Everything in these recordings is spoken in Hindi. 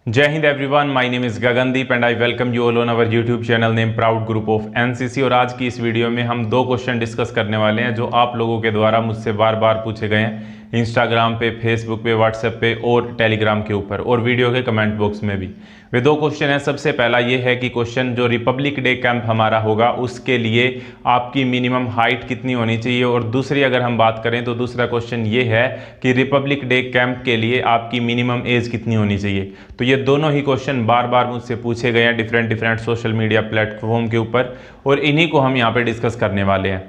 जय Hind everyone, my name is Gagandeep and I welcome you all on our YouTube channel name proud group of NCC. और आज की इस वीडियो में हम दो क्वेश्चन डिस्कस करने वाले हैं जो आप लोगों के द्वारा मुझसे बार बार पूछे गए हैं इंस्टाग्राम पे, फेसबुक पे, व्हाट्सएप पे और टेलीग्राम के ऊपर और वीडियो के कमेंट बॉक्स में भी। वे दो क्वेश्चन हैं। सबसे पहला ये है कि क्वेश्चन जो रिपब्लिक डे कैंप हमारा होगा उसके लिए आपकी मिनिमम हाइट कितनी होनी चाहिए, और दूसरी अगर हम बात करें तो दूसरा क्वेश्चन ये है कि रिपब्लिक डे कैंप के लिए आपकी मिनिमम एज कितनी होनी चाहिए। तो ये दोनों ही क्वेश्चन बार बार मुझसे पूछे गए हैं डिफरेंट सोशल मीडिया प्लेटफॉर्म के ऊपर और इन्हीं को हम यहाँ पे डिस्कस करने वाले हैं।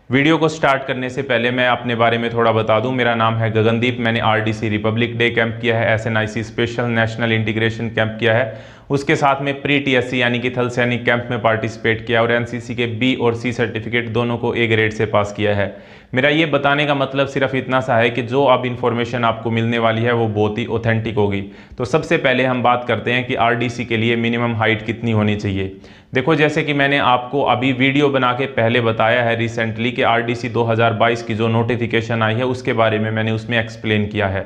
वीडियो को स्टार्ट करने से पहले मैं अपने बारे में थोड़ा बता दूं। मेरा नाम है गगनदीप। मैंने आरडीसी रिपब्लिक डे कैंप किया है, एसएनआईसी स्पेशल नेशनल इंटीग्रेशन कैंप किया है, उसके साथ में प्री टीएससी यानी कि थल सैनिक कैंप में पार्टिसिपेट किया और एनसीसी के बी और सी सर्टिफिकेट दोनों को ए ग्रेड से पास किया है। मेरा ये बताने का मतलब सिर्फ इतना सा है कि जो अब इन्फॉर्मेशन आपको मिलने वाली है वो बहुत ही ऑथेंटिक होगी। तो सबसे पहले हम बात करते हैं कि आरडीसी के लिए मिनिमम हाइट कितनी होनी चाहिए। देखो, जैसे कि मैंने आपको अभी वीडियो बना के पहले बताया है रिसेंटली कि आरडीसी 2022 की जो नोटिफिकेशन आई है उसके बारे में मैंने उसमें एक्सप्लेन किया है।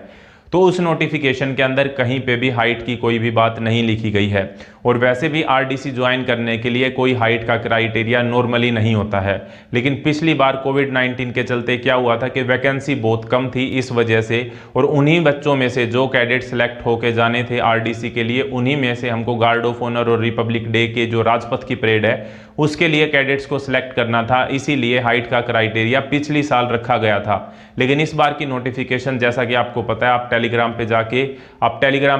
तो उस नोटिफिकेशन के अंदर कहीं पे भी हाइट की कोई भी बात नहीं लिखी गई है और वैसे भी आरडीसी ज्वाइन करने के लिए कोई हाइट का क्राइटेरिया नॉर्मली नहीं होता है। लेकिन पिछली बार कोविड-19 के चलते क्या हुआ था कि वैकेंसी बहुत कम थी, इस वजह से और उन्हीं बच्चों में से जो कैडेट सेलेक्ट होके जाने थे आरडीसी के लिए, उन्हीं में से हमको गार्ड ऑफ ऑनर और रिपब्लिक डे के जो राजपथ की परेड है उसके लिए कैडेट्स को सिलेक्ट करना था, इसीलिए हाइट का क्राइटेरिया पिछली साल रखा गया था। लेकिन इस बार की नोटिफिकेशन, जैसा कि आपको पता है, आप टेलीग्राम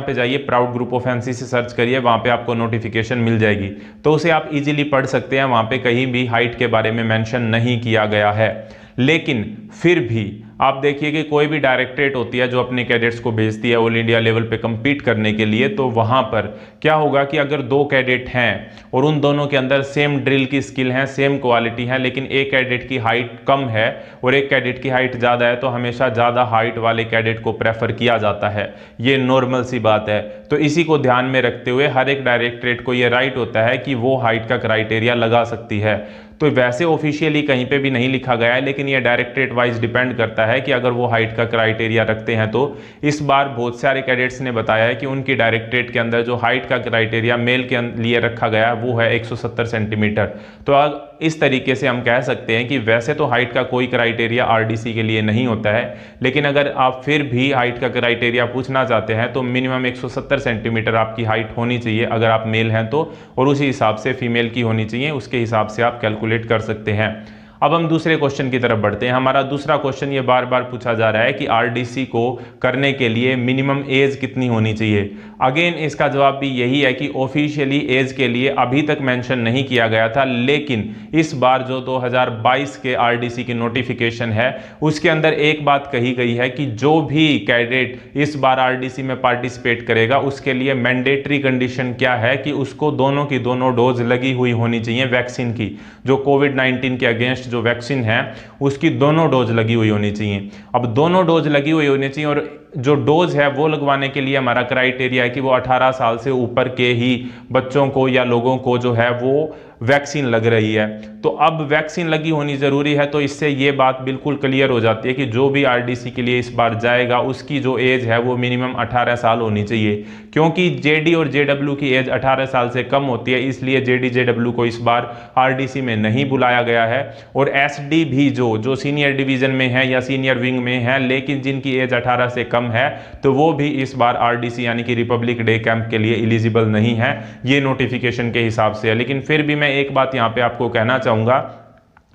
पे जाइए, proud group of NCC search करिए, वहां पे आपको नोटिफिकेशन मिल जाएगी। तो उसे आप इजीली पढ़ सकते हैं। वहां पे कहीं भी हाइट के बारे में मेंशन नहीं किया गया है। लेकिन फिर भी आप देखिए कि कोई भी डायरेक्टरेट होती है जो अपने कैडेट्स को भेजती है ऑल इंडिया लेवल पे compete करने के लिए, तो वहां पर क्या होगा कि अगर दो कैडेट हैं और उन दोनों के अंदर सेम ड्रिल की स्किल है, सेम क्वालिटी है, लेकिन एक कैडेट की हाइट कम है और एक कैडेट की हाइट ज़्यादा है, तो हमेशा ज़्यादा हाइट वाले कैडेट को प्रेफर किया जाता है। ये नॉर्मल सी बात है। तो इसी को ध्यान में रखते हुए हर एक डायरेक्टरेट को ये राइट होता है कि वो हाइट का क्राइटेरिया लगा सकती है। तो वैसे ऑफिशियली कहीं पे भी नहीं लिखा गया है, लेकिन ये डायरेक्टरेट वाइज डिपेंड करता है कि अगर वो हाइट का क्राइटेरिया रखते हैं। तो इस बार बहुत सारे कैडेट्स ने बताया है कि उनकी डायरेक्टरेट के अंदर जो हाइट का क्राइटेरिया मेल के लिए रखा गया है वो है 170 सेंटीमीटर। तो इस तरीके से हम कह सकते हैं कि वैसे तो हाइट का कोई क्राइटेरिया आरडीसी के लिए नहीं होता है, लेकिन अगर आप फिर भी हाइट का क्राइटेरिया पूछना चाहते हैं तो मिनिमम 170 सेंटीमीटर आपकी हाइट होनी चाहिए अगर आप मेल हैं तो, और उसी हिसाब से फीमेल की होनी चाहिए, उसके हिसाब से आप कैलकुलेट कर सकते हैं। अब हम दूसरे क्वेश्चन की तरफ बढ़ते हैं। हमारा दूसरा क्वेश्चन ये बार बार पूछा जा रहा है कि आरडीसी को करने के लिए मिनिमम एज कितनी होनी चाहिए। अगेन इसका जवाब भी यही है कि ऑफिशियली एज के लिए अभी तक मेंशन नहीं किया गया था, लेकिन इस बार जो 2022 के आरडीसी की नोटिफिकेशन है उसके अंदर एक बात कही गई है कि जो भी कैडेट इस बार आरडीसी में पार्टिसिपेट करेगा उसके लिए मैंडेटरी कंडीशन क्या है कि उसको दोनों की दोनों डोज लगी हुई होनी चाहिए वैक्सीन की। जो कोविड-19 के अगेंस्ट जो वैक्सीन है उसकी दोनों डोज लगी हुई होनी चाहिए। अब दोनों डोज लगी हुई होनी चाहिए और जो डोज है वो लगवाने के लिए हमारा क्राइटेरिया है कि वो 18 साल से ऊपर के ही बच्चों को या लोगों को जो है वो वैक्सीन लग रही है। तो अब वैक्सीन लगी होनी जरूरी है, तो इससे ये बात बिल्कुल क्लियर हो जाती है कि जो भी आरडीसी के लिए इस बार जाएगा उसकी जो एज है वो मिनिमम 18 साल होनी चाहिए। क्योंकि जेडी और जेडब्ल्यू की एज 18 साल से कम होती है, इसलिए जेडी जेडब्ल्यू को इस बार आरडीसी में नहीं बुलाया गया है। और एसडी भी जो सीनियर डिवीजन में है या सीनियर विंग में है लेकिन जिनकी एज 18 से कम है, तो वो भी इस बार आरडीसी यानी कि रिपब्लिक डे कैंप के लिए एलिजिबल नहीं है, ये नोटिफिकेशन के हिसाब से है। लेकिन फिर भी मैं एक बात यहां पे आपको कहना चाहूंगा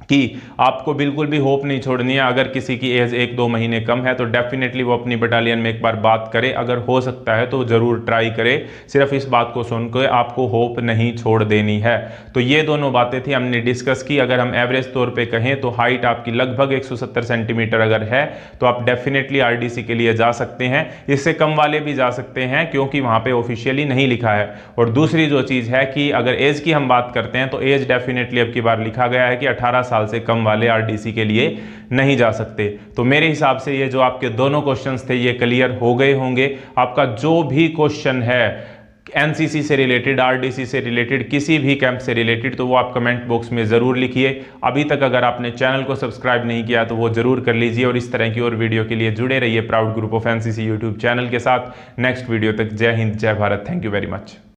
कि आपको बिल्कुल भी होप नहीं छोड़नी है। अगर किसी की एज 1-2 महीने कम है तो डेफिनेटली वो अपनी बटालियन में एक बार बात करे, अगर हो सकता है तो जरूर ट्राई करे। सिर्फ इस बात को सुनकर आपको होप नहीं छोड़ देनी है। तो ये दोनों बातें थी हमने डिस्कस की। अगर हम एवरेज तौर पे कहें तो हाइट आपकी लगभग 170 सेंटीमीटर अगर है तो आप डेफिनेटली आरडीसी के लिए जा सकते हैं। इससे कम वाले भी जा सकते हैं क्योंकि वहां पे ऑफिशियली नहीं लिखा है। और दूसरी जो चीज है कि अगर एज की हम बात करते हैं तो एज डेफिनेटली अब की बार लिखा गया है कि 18 साल से कम वाले आरडीसी के लिए नहीं जा सकते। तो मेरे हिसाब से ये जो आपके दोनों क्वेश्चंस थे ये क्लियर हो गए होंगे। आपका जो भी क्वेश्चन है एनसीसी से रिलेटेड, आरडीसी से रिलेटेड, किसी भी कैंप से रिलेटेड, तो वो आप कमेंट बॉक्स में ज़रूर लिखिए। अभी तक अगर आपने चैनल को सब्सक्राइब नहीं किया तो वो ज़रूर कर लीजिए और इस तरह की और वीडियो के लिए जुड़े रहिए proud group of NCC YouTube channel के साथ। नेक्स्ट वीडियो तक जय हिंद, जय Bharat. Thank you very much.